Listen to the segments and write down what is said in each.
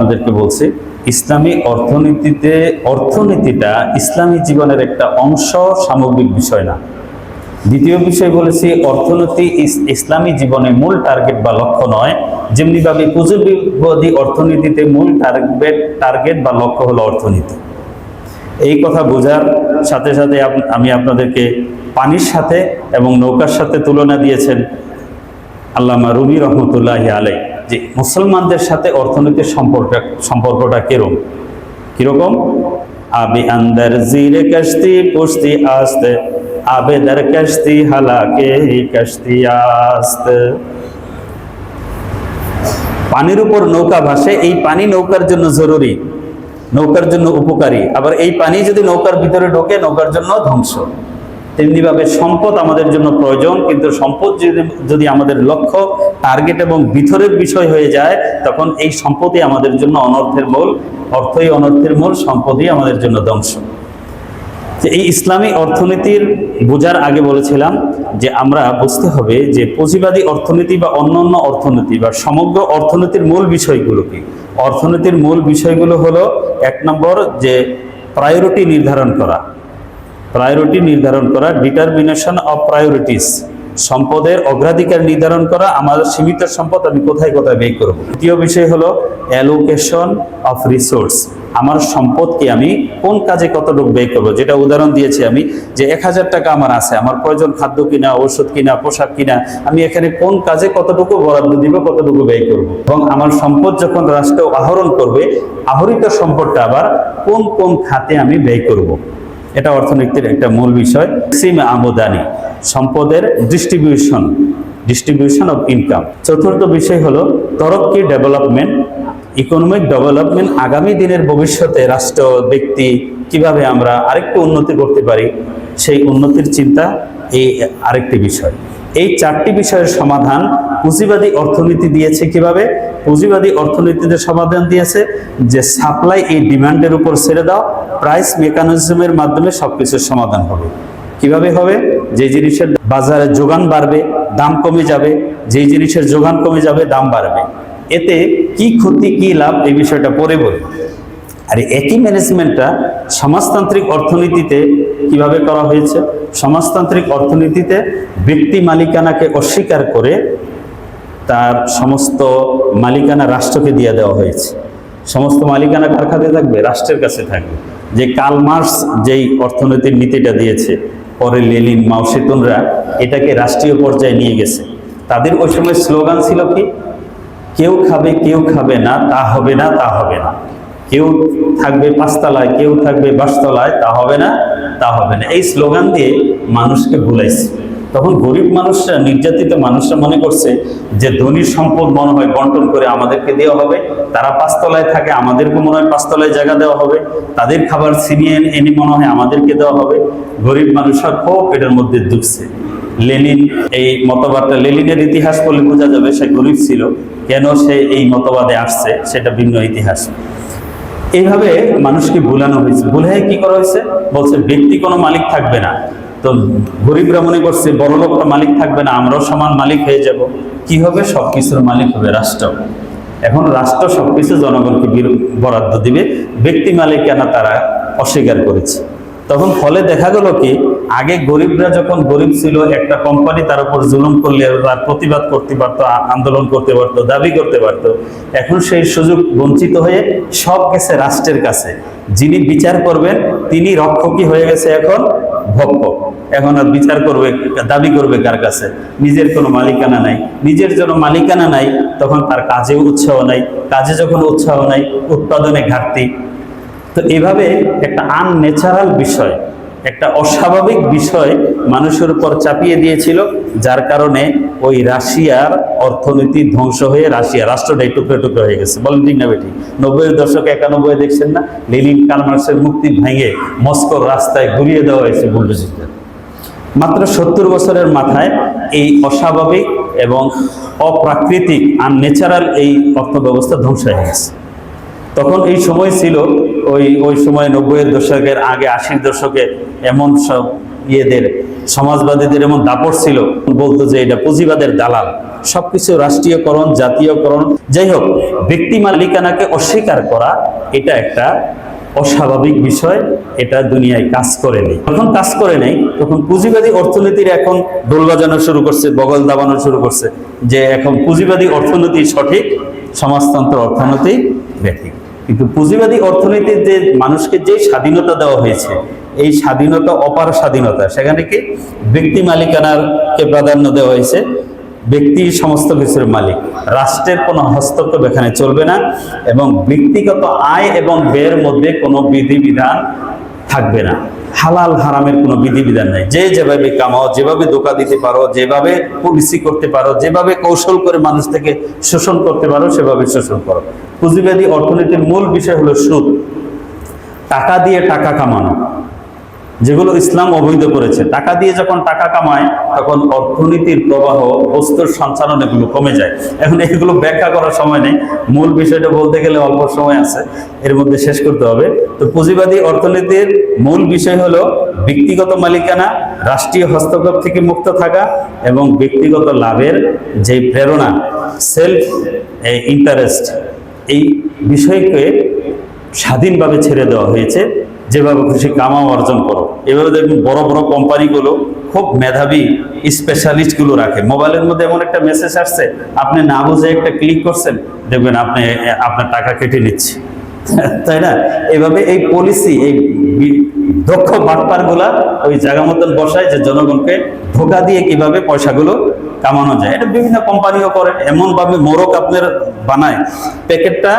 আপনাদেরকে বলছি ইসলামী অর্থনীতিটা ইসলামী জীবনের একটা অংশ, সামগ্রিক বিষয় না। দ্বিতীয় বিষয় বলেছি অর্থনীতি ইসলামী জীবনে মূল টার্গেট বা লক্ষ্য নয়, যেমনিভাবে পুঁজিবাদী অর্থনীতিতে মূল টার্গেট বা লক্ষ্য হলো অর্থনীতি। এই কথা বোঝার সাথে সাথে আমি আপনাদেরকে পানির সাথে এবং নৌকার সাথে তুলনা দিয়েছেন আল্লামা রুমি রহমতুল্লাহি আলাইহি, যে মুসলমানদের সাথে অর্থনীতির সম্পর্কটা কিরকম। আবি আন্দার জিরে কশতি পুশতি আস্তে, আবে দার কশতি হালাকে কশতি আস্তে। পানির উপর নৌকা ভাসে, এই পানি নৌকার জন্য জরুরি, নৌকার জন্য উপকারী, আবার এই পানি যদি নৌকার ভিতরে ঢোকে নৌকার জন্য ধ্বংস। তেমনিভাবে সম্পদ আমাদের জন্য প্রয়োজন, কিন্তু সম্পদ যদি আমাদের লক্ষ্য, টার্গেট এবং ভিতরের বিষয় হয়ে যায়, তখন এই সম্পদই আমাদের জন্য অনর্থের মূল, অর্থই অনর্থের মূল, সম্পদই আমাদের জন্য ধ্বংস। এই ইসলামী অর্থনীতির বোঝার আগে বলেছিলাম যে আমরা বুঝতে হবে যে পুঁজিবাদী অর্থনীতি বা অন্যান্য অর্থনীতি বা সমগ্র অর্থনীতির মূল বিষয়গুলো কি। অর্থনীতির মূল বিষয়গুলো হলো, এক নম্বর যে প্রায়োরিটি নির্ধারণ করা, ডিটারমিনেশন অফ প্রায়োরিটিস, সম্পদের অগ্রাধিকার নির্ধারণ করা, আমাদের সীমিত সম্পদ আমি কোথায় কোথায় ব্যয় করব। দ্বিতীয় বিষয় হলো অ্যালোকেশন অফ রিসোর্স, আমার সম্পদকে আমি কোন কাজে কতটুকু ব্যয় করবো। যেটা উদাহরণ দিয়েছি আমি, যে 1000 টাকা আমার আছে, আমার প্রয়োজন খাদ্য কিনা, ঔষধ কিনা, পোশাক কিনা, আমি এখানে কোন কাজে কতটুকু বরাদ্দ দিব, কতটুকু ব্যয় করব। এবং আমার সম্পদ যখন রাষ্ট্র আহরণ করবে, আহরিত সম্পদটা আবার কোন কোন খাতে আমি ব্যয় করব। এটা অর্থনীতির একটা মূল বিষয়। সীমা আমদানি, সম্পদের ডিস্ট্রিবিউশন অফ ইনকাম। চতুর্থ বিষয় হলো তরক্কি ডেভেলপমেন্ট, ইকোনমিক ডেভেলপমেন্ট, আগামী দিনের ভবিষ্যতে রাষ্ট্র, ব্যক্তি কিভাবে আমরা আরেকটু উন্নতি করতে পারি, সেই উন্নতির চিন্তা এই আরেকটি বিষয়। এই 4টি বিষয়ের সমাধান পুঁজিবাদী অর্থনীতি দিয়েছে। কিভাবে? পুঁজিবাদী অর্থনীতিতে সমাধান দিয়েছে যে সাপ্লাই এই ডিমান্ডের উপর ছেড়ে দাও, প্রাইস মেকানিজমের মাধ্যমে সবকিছুর সমাধান হবে। কিভাবে হবে? যে জিনিসের বাজারে যোগান বাড়বে, দাম কমে যাবে, যেই জিনিসের যোগান কমে যাবে, দাম বাড়বে। এতে কি ক্ষতি কি লাভ, এই বিষয়টা পরে বলবো। আর একই ম্যানেজমেন্টটা সমাজতান্ত্রিক অর্থনীতিতে কিভাবে করা হয়েছে? সমাজতান্ত্রিক অর্থনীতিতে ব্যক্তি মালিকানাকে অস্বীকার করে তার সমস্ত মালিকানা রাষ্ট্রকে দিয়ে দেওয়া হয়েছে। সমস্ত মালিকানা কার কাছে থাকবে? রাষ্ট্রের কাছে থাকবে। যে কার্ল মার্কস যেই অর্থনীতির নীতিটা দিয়েছে, পরে লেনিন, মাও সেতুনরা এটাকে রাষ্ট্রীয় পর্যায়ে নিয়ে গেছে। তাদের ওই সময় স্লোগান ছিল কি? কেউ খাবে না, তা হবে না, তা হবে না। কেউ থাকবে 5 তলায়, কেউ থাকবে 22 তলায়, তা হবে না, তা হবে না। এই স্লোগান দিয়ে মানুষকে ভুলাইছে। তখন গরিব মানুষরা, নির্যাতিত মানুষরা মনে করছে যে ধনীর সম্পদ মনে হয় বন্টন করে আমাদেরকে দেওয়া হবে, তারা 5 তলায় থাকে, আমাদেরকে মনে হয় 5 তলায় জায়গা দেওয়া হবে, তাদের খাবার ছিনিয়ে এনে মনে হয় আমাদেরকে দেওয়া হবে। গরিব মানুষরা খুব এটার মধ্যে ঢুকছে। লেনিন এই মতবাদটা, লেনিনের ইতিহাস বলে বোঝা যাবে সে গরিব ছিল, কেন সে এই মতবাদে আসছে সেটা ভিন্ন ইতিহাস। এইভাবে মানুষকে ভুলানো হয়েছে। ভুলে কি করা হয়েছে? বলছে ব্যক্তি কোনো মালিক থাকবে না। তো গরিবরা মনে করছে বড় লোকটা মালিক থাকবে না, আমরাও সমান মালিক হয়ে যাব। কি হবে? সবকিছুর মালিক হবে রাষ্ট্র। এখন রাষ্ট্র সবকিছু জনগণকে বরাদ্দ দিবে, ব্যক্তি মালিকানা তারা অস্বীকার করেছে। তখন ফলে দেখা গেল কি, আগে গরিবরা যখন গরিব ছিল, একটা কোম্পানি তার উপর জুলুম করলে তার প্রতিবাদ করতে পারতো, আন্দোলন করতে পারতো, দাবি করতে পারতো। এখন সেই সুযোগ বঞ্চিত হয়ে সব গেছে রাষ্ট্রের কাছে। যিনি বিচার করবেন তিনি রক্ষকই হয়ে গেছে এখন ভক্ষক। এখন আর বিচার করবে, দাবি করবে কার কাছে? নিজের কোনো মালিকানা নাই। নিজের জন্য মালিকানা নাই, তখন তার কাজে উৎসাহ নাই। কাজে যখন উৎসাহ নাই, উৎপাদনে ঘাটতি। তো এভাবে একটা আনন্যাচারাল বিষয়, একটা অস্বাভাবিক বিষয় মানুষের উপর চাপিয়ে দিয়েছিল, যার কারণে ওই রাশিয়ার অর্থনীতি ধ্বংস হয়ে রাষ্ট্রটাই টুকরো টুকরো হয়ে গেছে। বলেন ঠিক না বেঠিক? 90-এর দশকে 91 দেখছেন না, লেনিন কার্ল মার্কসের মুক্তি ভেঙে মস্কোর রাস্তায় ঘুরিয়ে দেওয়া হয়েছে বুলডোজার। মাত্র 70 বছরের মাথায় এই অস্বাভাবিক এবং অপ্রাকৃতিক আনন্যাচারাল এই অর্থ ব্যবস্থা ধ্বংস হয়ে গেছে। তখন এই সময় ছিল ওই সময় 90-এর দশকের আগে, 80-র দশকে এমন সব ইয়েদের সমাজবাদীদের এমন দাপট ছিল, বলতো যে এটা পুঁজিবাদের দালাল। সবকিছু রাষ্ট্রীয়করণ, জাতীয়করণ, যাই হোক, ব্যক্তি মালিকানাকে অস্বীকার করা এটা একটা অস্বাভাবিক বিষয়। এটা দুনিয়ায় কাজ করে নেই। যখন কাজ করে নেই তখন পুঁজিবাদী অর্থনীতির এখন ঢোল বাজানো শুরু করছে, বগল দাবানো শুরু করছে যে এখন পুঁজিবাদী অর্থনীতি সঠিক, সমাজতন্ত্র অর্থনীতি ব্যাঠিক। কিন্তু পুঁজিবাদী অর্থনীতির যে মানুষকে যে স্বাধীনতা দেওয়া হয়েছে, এই স্বাধীনতা অপার স্বাধীনতা, সেখানে কি ব্যক্তি মালিকানাকে প্রাধান্য দেওয়া হয়েছে। ব্যক্তি সমস্ত কিছুর মালিক, রাষ্ট্রের কোনো হস্তক্ষেপ এখানে চলবে না, এবং ব্যক্তিগত আয় এবং ব্যয়ের মধ্যে কোনো বিধিবিধান থাকবে না। হালাল হারামের কোনো বিধিবিধান নাই। যে যেভাবে কামাও, যেভাবে ধোঁকা দিতে পারো, যেভাবে পলিসি করতে পারো, যেভাবে কৌশল করে মানুষ থেকে শোষণ করতে পারো, সেভাবে শোষণ করো। পুঁজিবাদী অর্থনীতির মূল বিষয় হলো সুদ, টাকা দিয়ে টাকা কামানো, যেগুলো ইসলাম অবৈধ করেছে। টাকা দিয়ে যখন টাকা কামায় তখন অর্থনীতির প্রবাহ, বস্তুর সঞ্চালন এগুলো কমে যায়। এখন এগুলো ব্যাখ্যা করার সময় নেই, মূল বিষয়টা বলতে গেলে অল্প সময় আছে, এর মধ্যে শেষ করতে হবে। তো পুঁজিবাদী অর্থনীতির মূল বিষয় হলো ব্যক্তিগত মালিকানা, রাষ্ট্রীয় হস্তক্ষেপ থেকে মুক্ত থাকা, এবং ব্যক্তিগত লাভের যে প্রেরণা, সেলফ ইন্টারেস্ট, এই বিষয়কে স্বাধীনভাবে ছেড়ে দেওয়া হয়েছে। যেভাবে খুশি কামাও, অর্জন করো। এভাবে দেখুন বড় বড় কোম্পানিগুলো খুব মেধাবী স্পেশালিস্টগুলো রাখে। মোবাইলের মধ্যে এমন একটা মেসেজ আসছে, আপনি না বুঝে একটা ক্লিক করছেন, দেখবেন আপনার টাকা কেটে নিচ্ছে, তাই না? এভাবে এই পলিসি, এই দক্ষ বাটপারগুলা ওই জায়গা মতন বসায় যে জনগণকে ধোঁকা দিয়ে কিভাবে পয়সাগুলো কামানো যায়। এটা বিভিন্ন কোম্পানিও করে। এমন ভাবে মোরগ আপনার বানায়, প্যাকেটটা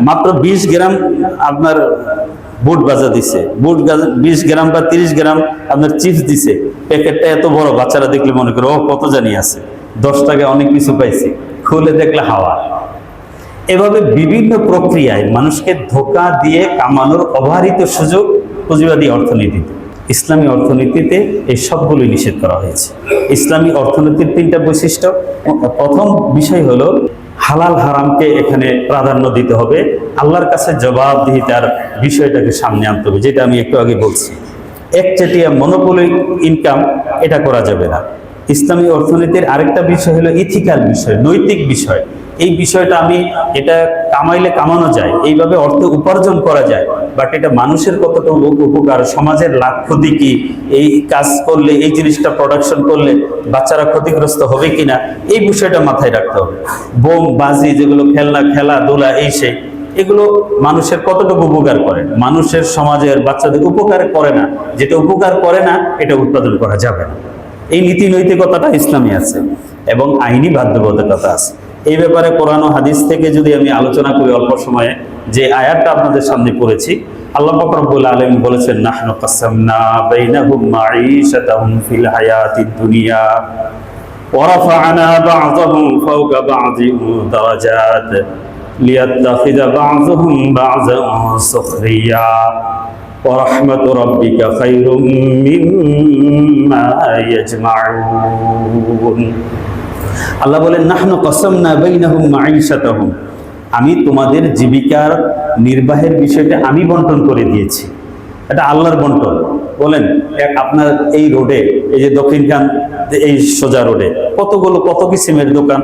মাত্র 20 গ্রাম আপনার বুট ভাজা দিছে, 20 গ্রাম বা 30 গ্রাম আপনার চিপস দিছে, প্যাকেটটা এত বড়, বাচ্চারা দেখলে মনে করে ও কত জানি আছে, 10 টাকায় অনেক কিছু পাইছি, খুলে দেখলে হাওয়া। এভাবে বিভিন্ন প্রক্রিয়ায় মানুষকে ধোঁকা দিয়ে কামানোর অবারিত সুযোগ পুঁজিবাদী অর্থনীতিতে। ইসলামী অর্থনীতিতে এই সবগুলোই নিষেধ করা হয়েছে। ইসলামী অর্থনীতির 3টা বৈশিষ্ট্য। প্রথম বিষয় হলো হালাল হারামকে এখানে প্রাধান্য দিতে হবে, আল্লাহর কাছে জবাবদিহিতার বিষয়টাকে সামনে আনতে হবে, যেটা আমি একটু আগে বলছি। একচেটিয়া মনোপলি ইনকাম এটা করা যাবে না। ইসলামী অর্থনীতির আরেকটা বিষয় হলো ইথিক্যাল বিষয়, নৈতিক বিষয়। এই বিষয়টা এটা কামাইলে কামানো যায়, এইভাবে অর্থ উপার্জন করা যায়, বাট এটা মানুষের কতটুকু উপকার, সমাজের লাভ ক্ষতি কি, এই কাজ করলে, এই জিনিসটা প্রোডাকশন করলে বাচ্চারা ক্ষতিগ্রস্ত হবে কিনা, এই বিষয়টা মাথায় রাখতে হবে। বোম বাজি যেগুলো খেলাধুলা এই সেই, এগুলো মানুষের কতটুকু উপকার করে, মানুষের সমাজের বাচ্চাদের উপকার করে না। যেটা উপকার করে না এটা উৎপাদন করা যাবে না। এই নীতি নৈতিকতাটা ইসলামে আছে এবং আইনি বাধ্যবাধকতা আছে। এই ব্যাপারে কোরআন ও হাদিস থেকে যদি আমি আলোচনা করি অল্প সময়ে, যে আয়াতটা আপনাদের সামনে পড়েছি, আল্লাহ পাক রব্বুল আলামিন বলেছেন, নাহনু কাসামনা বাইনাহুম মাঈশাতাহুম ফিল হায়াতিদ দুনিয়া ওয়া রাফা'না বা'যাহুম ফাওকা বা'যিন দারাজাত লিয়াত্তাখিযা বা'যুহুম বা'যান সুখরিয়া ওয়া রাহমাতু রাব্বিকা খায়রুম মিম্মা ইয়াজমাউন। আল্লাহ বলেন, নাহনু কাসামনা বাইনাহুম মাঈশাতাহুম, আমি তোমাদের জীবিকার নির্বাহের বিষয়টা আমি বন্টন করে দিয়েছি। এটা আল্লাহর বন্টন। বলেন, আপনার এই রোডে, এই যে দক্ষিণখান, এই সোজা রোডে কত কিসিমের দোকান,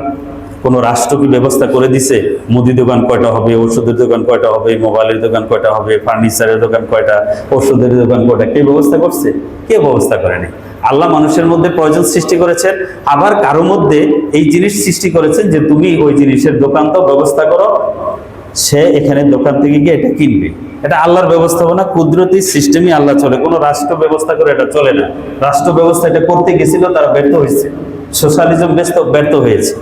কোন রাষ্ট্র কি ব্যবস্থা করে দিছে? মুদি দোকান কয়টা হবে, ওষুধের দোকান কয়টা হবে, মোবাইলের দোকান কয়টা হবে, ফার্নিচারের দোকান কয়টা, ওষুধের দোকান কয়টা, কে ব্যবস্থা করছে? কে ব্যবস্থা করেনি? আল্লাহ মানুষের মধ্যে প্রয়োজন সৃষ্টি করেছেন, আবার কারো মধ্যে এই জিনিস সৃষ্টি করেছেন যে তুমি ওই জিনিসের দোকান তো ব্যবস্থা করো, সে এখানে দোকান থেকে গিয়ে এটা কিনবে। এটা আল্লাহর ব্যবস্থাপনা, কুদরতি সিস্টেমই আল্লাহ চলে, কোনো রাষ্ট্র ব্যবস্থা করে এটা চলে না। রাষ্ট্র ব্যবস্থা এটা করতে গেছিল, তারা ব্যর্থ হয়েছে, সোশ্যালিজম ব্যর্থ হয়েছে।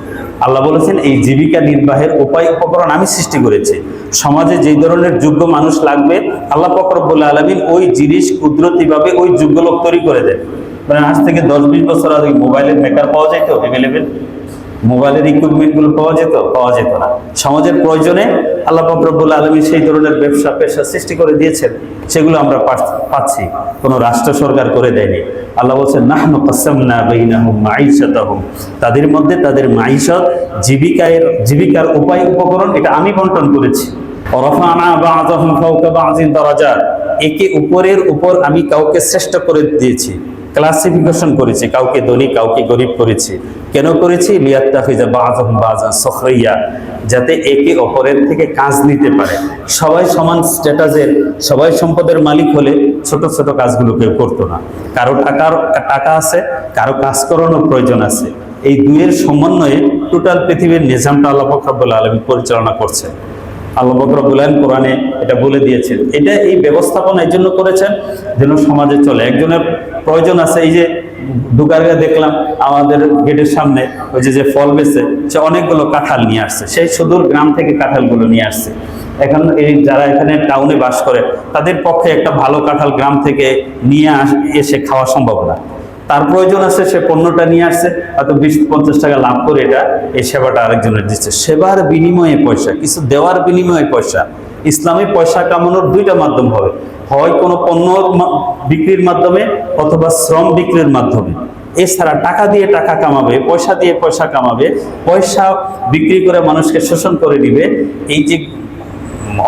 আল্লাহ বলেছেন, এই জীবিকা নির্বাহের উপায় উপকরণ আমি সৃষ্টি করেছি। সমাজে যেই ধরনের যোগ্য মানুষ লাগবে, আল্লাহ পাক রব্বুল আলামিন ওই জিনিস কুদরতিভাবে ওই যোগ্য লোক তৈরি করে দেন। মানে আজ থেকে 10-20 বছর আগে মোবাইলের মেকার পাওয়া যেত অ্যাভেলেবেল, মোবাইলের ইকুইপমেন্টগুলো পাওয়া যেত না। সমাজের প্রয়োজনে আল্লাহ পাক রব্বুল আলামিন সেই ধরনের পেশা সৃষ্টি করে দিয়েছেন, সেগুলো আমরা পাচ্ছি, কোনো রাষ্ট্র সরকার করে দেয়নি। আল্লাহ বলছেন, নাহনু কাসামনা বাইনাহুম মাঈশাতাহুম, তাদের মধ্যে তাদের মাঈশাত, জীবিকার উপায় উপকরণ এটা আমি বন্টন করেছি। ওয়া রাফা'না বা'যাহুম ফাওকা বা'যিন দারাজাত, একে উপরের উপর আমি কাউকে শ্রেষ্ঠ করে দিয়েছি। ক্লাসিফিকেশন করেছি, কাউকে ধনী কাউকে গরিব করেছি। কেন করেছি? লিয়াত্তাখিযা বাযুহুম বাযান সুখরিয়া, যাতে একে অপরের থেকে কাজ নিতে পারে। সবাই সমান স্ট্যাটাসের, সবাই সম্পদের মালিক হলে ছোট ছোট কাজগুলো কেউ করতো না। কারো টাকা আছে, কারো কাজ করানোর প্রয়োজন আছে। এই দুইয়ের সমন্বয়ে টোটাল পৃথিবীর নিজামটা আল্লাহ পাক রব্বুল আলামিন পরিচালনা করছে। আল্লাহ পাক রব্বুল আলামিন কোরআনে এটা বলে দিয়েছেন। এটা এই ব্যবস্থাপনা এই জন্য করেছেন যেন সমাজে চলে। একজনের প্রয়োজন আছে, এই যে দুগারগা দেখলাম আমাদের গেটের সামনে, ওই যে ফল বেচে, সে অনেকগুলো কাঁঠাল নিয়ে আসছে, সেই সুদূর গ্রাম থেকে কাঁঠালগুলো নিয়ে আসছে। এখন এই যারা এখানে টাউনে বাস করে তাদের পক্ষে একটা ভালো কাঁঠাল গ্রাম থেকে নিয়ে এসে খাওয়া সম্ভব না। তার প্রয়োজন আছে, সে পণ্যটা নিয়ে আসছে, হয়তো 20-50 টাকা লাভ করে এটা এই সেবাটা আরেকজনের দিচ্ছে। সেবার বিনিময়ে পয়সা, কিছু দেওয়ার বিনিময়ে পয়সা। ইসলামে পয়সা কামানোর দুইটা মাধ্যম হবে, হয় কোনো পণ্য বিক্রির মাধ্যমে অথবা শ্রম বিক্রির মাধ্যমে। এছাড়া টাকা দিয়ে টাকা কামাবে, পয়সা দিয়ে পয়সা কামাবে, পয়সা বিক্রি করে মানুষকে শোষণ করে দিবে, এই যে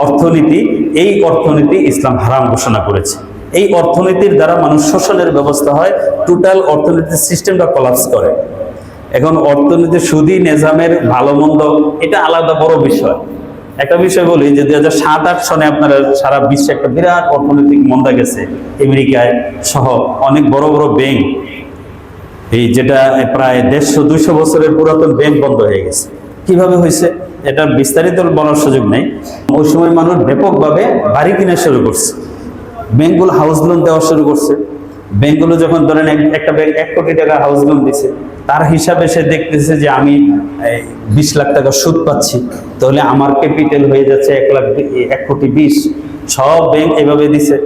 অর্থনীতি, এই অর্থনীতি ইসলাম হারাম ঘোষণা করেছে। এই অর্থনীতির দ্বারা মানুষ শোষণের ব্যবস্থা হয়, টোটাল অর্থনীতির সিস্টেমটা কোলাপস করে। এখন অর্থনীতির সুদি নিজামের ভালো মন্দ এটা আলাদা বড় বিষয়। একটা বিষয় বলি যে 2007-8 সনে আপনারা সারা বিশ্বে একটা বিরাট অর্থনৈতিক মন্দা গেছে। আমেরিকায় সহ অনেক বড় বড় ব্যাংক, এই যেটা প্রায় 150-200 বছরের পুরাতন ব্যাংক বন্ধ হয়ে গেছে। কিভাবে হয়েছে এটা বিস্তারিত বলার সুযোগ নেই। ওই সময় মানুষ ব্যাপকভাবে বাড়ি কিনা শুরু করছে, ব্যাংকগুলো হাউস লোন দেওয়া শুরু করছে। ব্যাংকগুলো যখন ধরেন একটা ব্যাংক 1 কোটি টাকা হাউস লোন দিছে, তার হিসাবে সে দেখতেছে যে আমি 20 লাখ টাকা সুদ পাচ্ছি, তাহলে আমার ক্যাপিটাল হয়ে যাচ্ছে 1 কোটি 20। সব ব্যাংক এভাবে দিছে,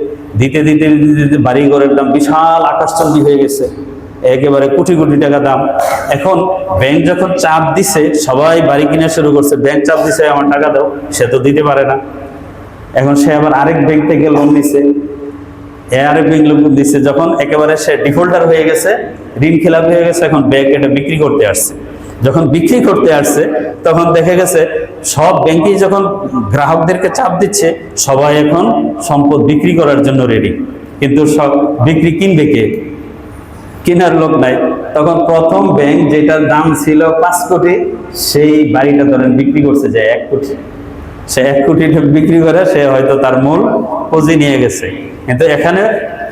দিতে দিতে দিতে বাড়িঘরের দাম বিশাল আকাশচুম্বী হয়ে গেছে, একেবারে কোটি কোটি টাকা দাম। এখন ব্যাংক যখন চাপ দিছে, সবাই বাড়ি কিনা শুরু করছে, ব্যাংক চাপ দিছে আমার টাকা দাও, সে তো দিতে পারে না। এখন সে আবার আরেক ব্যাংক থেকে লোন নিছে, আরেক ব্যাংক লোন দিচ্ছে। যখন একেবারে সে ডিফল্টার হয়ে গেছে, ঋণ খেলাপি হয়ে গেছে, এখন ব্যাংক এটা বিক্রি করতে আসছে। যখন বিক্রি করতে আসছে তখন দেখা গেছে সব ব্যাংকই যখন গ্রাহকদেরকে চাপ দিচ্ছে, সবাই এখন সম্পদ বিক্রি করার জন্য রেডি, কিন্তু সব বিক্রি কিনবে কে? কেনার লোক নাই। তখন প্রথম ব্যাংক যেটার দাম ছিল 5 কোটি, সেই বাড়িটা ধরেন বিক্রি করছে যে 1 কোটি। সে 1 কোটি বিক্রি করে সে হয়তো তার মূল পুঁজি নিয়ে গেছে, কিন্তু এখানে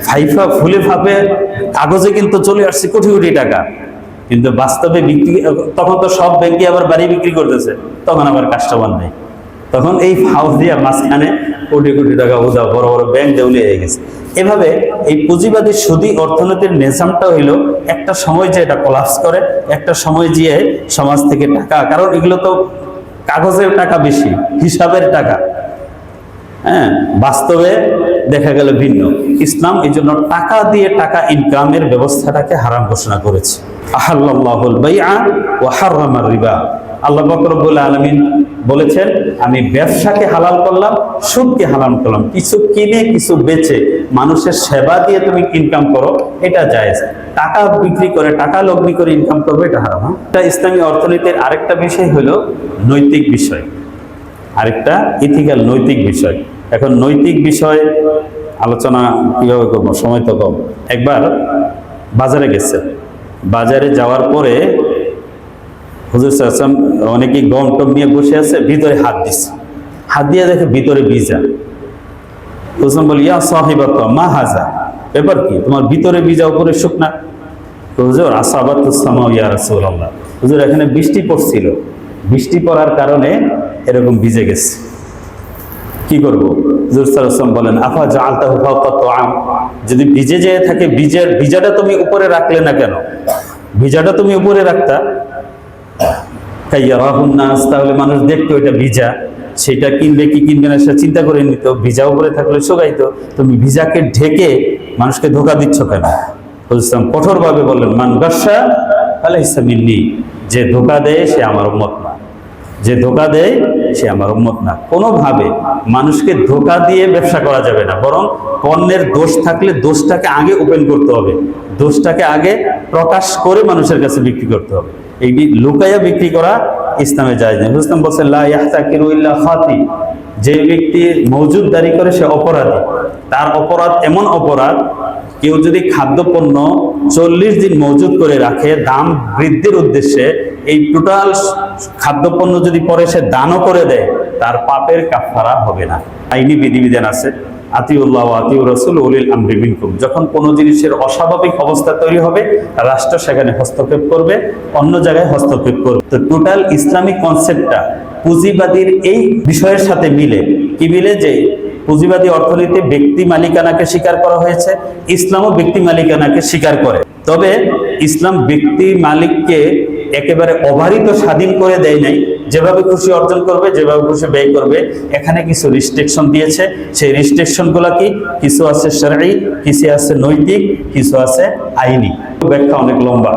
ফাইফা ফুলে ফাপে কাগজে কিন্তু চলে আসছে কোটি কোটি টাকা, কিন্তু বাস্তবে বিক্রি। তখন তো সব ব্যাংকে আবার বাড়ি বিক্রি করতেছে, তখন আবার কাস্টমার নেই। তখন এই হাউস দিয়া মাঝখানে কোটি কোটি টাকা বোঝা বড় বড় ব্যাংক দেউলিয়া হয়ে গেছে। এভাবে এই পুঁজিবাদী সুদী অর্থনীতির নিজামটা হইলো একটা সময় যে এটা কোলাপস করে, একটা সময় গিয়ে সমাজ থেকে টাকা, কারণ এগুলো তো কাগজের টাকা বেশি, হিসাবের টাকা, হ্যাঁ, বাস্তবে দেখা গেল ভিন্ন। ইসলাম এই জন্য টাকা দিয়ে টাকা ইনকামের ব্যবস্থাটাকে হারাম ঘোষণা করেছে। আহাল্লাহুল বাইআ ওয়া হারামার রিবা। আল্লাহ পাক রব্বুল আলামিন বলেছেন, আমি ব্যবসাকে হালাল করলাম, সুদকে হারাম করলাম। কিছু কিনে কিছু বেচে মানুষের সেবা দিয়ে তুমি ইনকাম করো, এটা জায়েজ। টাকা বিক্রি করে, টাকা লগ্নি করে ইনকাম করবে, এটা হারাম। এটা ইসলামী অর্থনীতির আরেকটা বিষয় হলো নৈতিক বিষয়, আরেকটা ইথিক্যাল নৈতিক বিষয়। এখন নৈতিক বিষয় আলোচনা কিভাবে করবো, সময় তো কম। একবার বাজারে গেছে, বাজারে যাওয়ার পরে হুজুর সাল্লাল্লাহু আলাইহি ওয়াসাল্লাম অনেকেই গম টম নিয়ে বসে আছে, ভিতরে হাত দিচ্ছে, হাত দিয়ে দেখে ভিতরে বীজা। হুজুর বলি, ইয়া সাহিবাত মা হাজা, ব্যাপার কি তোমার ভিতরে বীজা উপরে শুকনা? হুজুর আসাবাতুস সামা ইয়া রাসূলুল্লাহ, হুজুর এখানে বৃষ্টি পড়ছিল, বৃষ্টি পড়ার কারণে এরকম ভিজে গেছে, কি করবো? হুজুর সাল্লাল্লাহু আলাইহি ওয়াসাল্লাম বলেন, আফা জাআলতাহু ফাওকা তুআম, যদি ভিজে যেয়ে থাকে, ভিজাটা তুমি উপরে রাখলে না কেন? ভিজাটা তুমি উপরে রাখতা, কাইয়ারাহুন নাস, তাহলে মানুষ দেখতো এটা ভিজা, সেটা কিনবে কি কিনবে না সে চিন্তা করে নিত। ভিজা উপরে থাকলে শুকাইতো, তুমি ভিজাকে ঢেকে মানুষকে ধোকা দিচ্ছ কেন? হুজুর সাল্লাল্লাহু কঠোরভাবে বললেন, মান গাশা ফালাইসা মিন্নি, যে ধোকা দেয় সে আমার উম্মত না, যে ধোকা দেয় সে আমার উম্মত না। কোনোভাবে মানুষকে ধোকা দিয়ে ব্যবসা করা যাবে না, বরং পণ্যের দোষ থাকলে দোষটাকে আগে ওপেন করতে হবে, দোষটাকে আগে প্রকাশ করে মানুষের কাছে বিক্রি করতে হবে। এইটি লুকাইয়া বিক্রি করা ইসলামে জায়েজ নেই। ইসলাম বলছে লা ইয়াহতাকিরু ইল্লা খাতি, যে ব্যক্তি মওজুদদারি করে সে অপরাধী, তার অপরাধ এমন অপরাধ কেউ যদি খাদ্যপণ্য 40 দিন মজুত করে রাখে দাম বৃদ্ধির উদ্দেশ্যে, এই টোটাল খাদ্যপণ্য যদি পরে সে দানও করে দেয়, তার পাপের কাফারা হবে না। আইনি বিধিবিধান আছে, আতিউল্লাহ ওয়া আতিউর রাসূল উলিল আমরি মিনকুম। যখন কোনো জিনিসের অস্বাভাবিক অবস্থা তৈরি হবে, রাষ্ট্র সেখানে হস্তক্ষেপ করবে, অন্য জায়গায় হস্তক্ষেপ করবে। তো টোটাল ইসলামিক কনসেপ্টটা পুঁজিবাদীর এই বিষয়ের সাথে মিলে। কি মিলে? যে পুঁজিবাদী অর্থনীতি ব্যক্তি মালিকানাকে স্বীকার করা হয়েছে, ইসলামও ব্যক্তি মালিকানাকে স্বীকার করে। তবে ইসলাম ব্যক্তি মালিককে একেবারে অবারিত স্বাধীন করে দেয় নাই, যেভাবে খুশি অর্জন করবে, যেভাবে খুশি ব্যয় করবে। এখানে কিছু রিস্ট্রিকশন দিয়েছে। সেই রিস্ট্রিকশনগুলো কি? কিছু আছে শরঈ, কিছু আছে নৈতিক, কিছু আছে আইনি। ব্যাখ্যা অনেক লম্বা।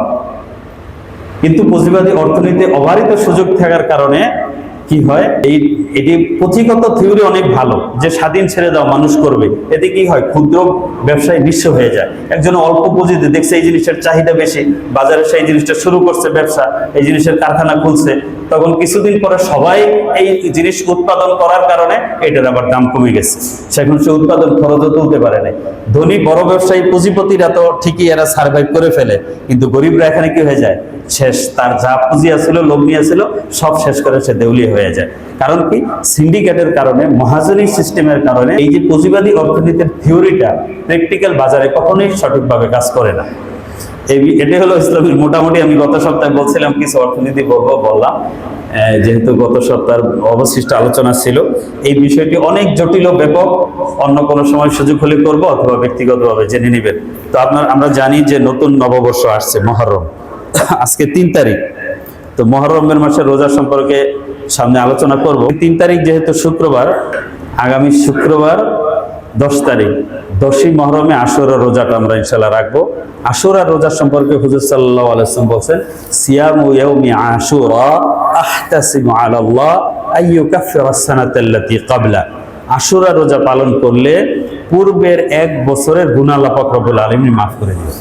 কিন্তু পুঁজিবাদী অর্থনীতি অবারিত সুযোগ থাকার কারণে কি হয়, এটি পুঁথিগত থিওরি অনেক ভালো, যে স্বাধীন ছেড়ে দাও মানুষ করবে। এতে কি হয়? ক্ষুদ্র ব্যবসায় নিঃস্ব হয়ে যায়। একজন অল্প পুঁজিতে দেখছে এই জিনিসের চাহিদা বেশি, বাজারে সেই জিনিসটা শুরু করছে ব্যবসা, এই জিনিসের কারখানা খুলছে। তখন কিছুদিন পরে সবাই এই জিনিস উৎপাদন করার কারণে এটার আবার দাম কমে গেছে, সেখন সে উৎপাদন খরচও তুলতে পারে না। ধনী বড় ব্যবসায়ী পুঁজিপতিরা তো ঠিকই এরা সার্ভাইভ করে ফেলে, কিন্তু গরিবরা এখানে কি হয়ে যায়? শেষ। তার যা পুঁজি আছিল, লগ্নি আছিল, সব শেষ করে সে দেউলিয়া হয়ে যায়। কারণ কি? সিন্ডিকেটের কারণে, মহাজনী সিস্টেমের কারণে এই যে পুঁজিবাদী অর্থনীতির থিওরিটা প্র্যাকটিক্যাল বাজারে কখনোই সঠিকভাবে কাজ করে না। এটাই হলো ইসলামের মোটামুটি। আমি গত সপ্তাহে বলছিলাম কিছু অর্থনীতি বললাম, যেহেতু গত সপ্তাহের অবশিষ্ট আলোচনা ছিল। এই বিষয়টি অনেক জটিল ও ব্যাপক, অন্য কোনো সময় সুযোগ হলে করব, অথবা ব্যক্তিগতভাবে জেনে নেবেন। তো আমরা জানি যে নতুন নববর্ষ আসছে, মহরম। আজকে 3 তারিখ। তো মহরমের মাসের রোজা সম্পর্কে সামনে আলোচনা করব। 3 তারিখ যেহেতু শুক্রবার, আগামী শুক্রবার 10 তারিখ, 10ই মহরমে আশুরা রোজাটা আমরা ইনশাআল্লাহ রাখবো। আশুরা রোজা সম্পর্কে হুজুর সাল্লাল্লাহু আলাইহি ওয়াসাল্লাম বলেন, সিয়ামু ইয়াউমি আশুরা আহতাসিবু আলাল্লাহ আইয়ুকাফিরা আস-সানাতাল্লাতী ক্বাবলা। আশুরা রোজা পালন করলে পূর্বের 1 বছরের গুনাহ আল্লাহ পাক রব্বুল আলামিন মাফ করে দিবেন।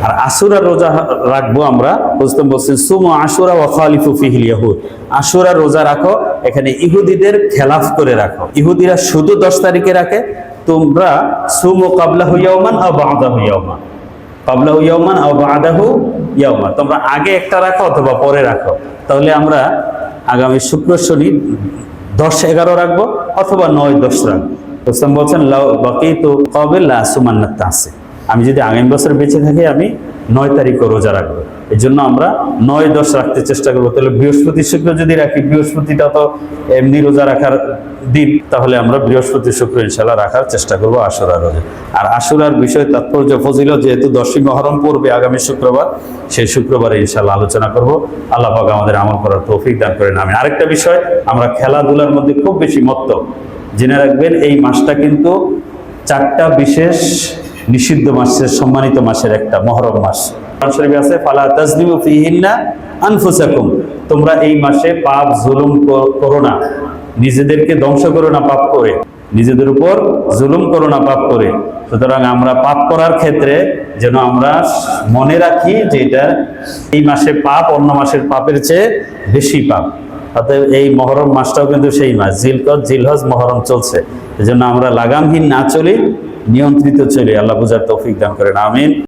আর আশুরা রোজা রাখবো আমরা, বুঝতে বলছেন সুমু আশুরা ওয়া খালিফু ফিহিল ইয়াহুদ। আশুরা রোজা রাখো, এখানে ইহুদিদের খেলাফ করে রাখো। ইহুদিরা শুধু 10 তারিখে রাখে, তোমরা সুমু ক্বাবলাহু ইয়াওমান আও বা'দাহু ইয়াওমান, ক্বাবলাহু ইয়াওমান আও বা'দাহু ইয়াওমান, তোমরা আগে একটা রাখো অথবা পরে রাখো। তাহলে আমরা আগামী শুক্র শনি 10-11 রাখবো, অথবা 9-10 রাখবো। বুঝতে বলছেন লাউ বাকিতু ক্বাবিল লা সুমান্নাত তাসি, আমি যদি আগামী বছর বেঁচে থাকি আমি 9 তারিখও রোজা রাখবো। এই জন্য আমরা 9-10 রাখতে চেষ্টা করবো। তাহলে বৃহস্পতি শুক্র যদি রাখি, বৃহস্পতিটা তো এমনি রোজা রাখার দিন, তাহলে আমরা বৃহস্পতি শুক্র ইনশাল্লাহ রাখার চেষ্টা করবো আশুরা রোজা। আর আশুরার বিষয় তাৎপর্য ফজিলত, যেহেতু 10ই মহরম পড়বে আগামী শুক্রবার, সেই শুক্রবারে ইনশাল্লাহ আলোচনা করব। আল্লাহ পাক আমাদের আমল করার তৌফিক দান করেন, আমিন। আরেকটা বিষয়, আমরা খেলাধুলার মধ্যে খুব বেশি মত্ত। জেনে রাখবেন এই মাসটা কিন্তু 4টা বিশেষ নিষিদ্ধ মাসের, সম্মানিত মাসের একটা মহরম মাস। কোরআন শরীফে আছে ফালা তাজলিমু ফিহিন্না আনফুসাকুম, তোমরা এই মাসে পাপ জুলুম করো না, নিজেদেরকে ধ্বংস করো না পাপ করে, নিজেদের উপর জুলুম করো না পাপ করে। সুতরাং আমরা পাপ করার ক্ষেত্রে যেন আমরা মনে রাখি যে এটা এই মাসে পাপ অন্য মাসের পাপের চেয়ে বেশি পাপ। অতএব এই মহরম মাসটাও কিন্তু সেই মাস, জিলহজ মহরম চলছে। এজন্য আমরা লাগামহীন না চলি, নিয়ন্ত্রিত চলি। আল্লাহ বুঝার তৌফিক দান করেন, আমিন।